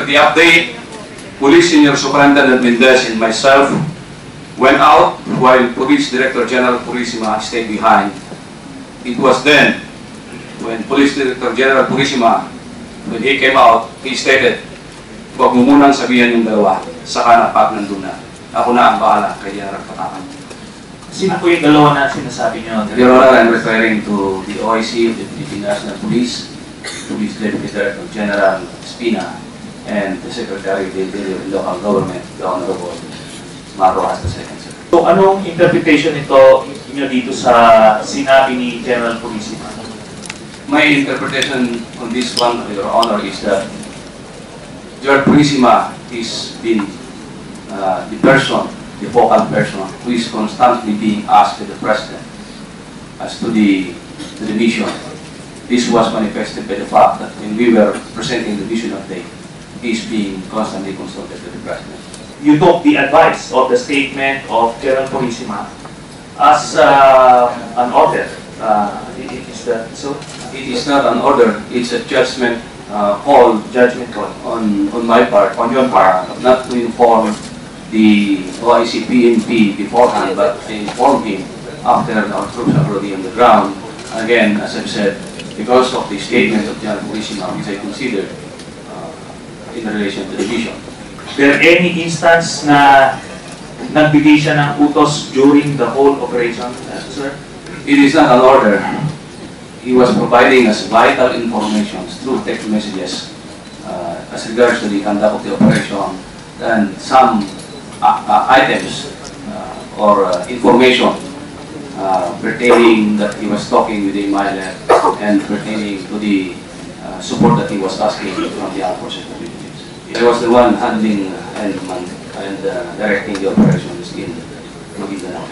after the update, Police Senior Superintendent Mendez and myself went out while Police Director General Purisima stayed behind. It was then when Police Director General Purisima, when he came out, he stated, "Huwag mo munang sabihan yung dalawa, saka na pag nandun na. Ako na ang bahala kay General Patakan." Sino po yung dalawa na sinasabi niyo? Your Honor, I'm referring to the OIC of the Philippine National Police, Police Deputy Director General Espina, and the Secretary of the Interior and Local Government, the Honorable Marroas II, sir. So, anong interpretation nito niyo dito sa sinabi ni General Purisima? My interpretation on this one, Your Honor, is that General Purisima is being the person, the focal person, who is constantly being asked by the President as to the mission. This was manifested by the fact that when we were presenting the mission update, he is being constantly consulted by the President. You took the advice of the statement of General Purisima as an order. Is that so? It is not an order, it's a judgment call on my part, On your part. not to inform the OIC PNP beforehand, but I informed him after our troops are already on the ground. Again, as I've said, because of the statement of General Purisima, which I considered in relation to the mission. There any instance na nagbigay siya ng utos during the whole operation, sir? It is not an order. He was providing us vital information through text messages as regards to the conduct of the operation and some items or information pertaining that he was talking with the Mile and pertaining to the support that he was asking from the armed forces communities. I was the one handling and directing the operations in Maguindanao.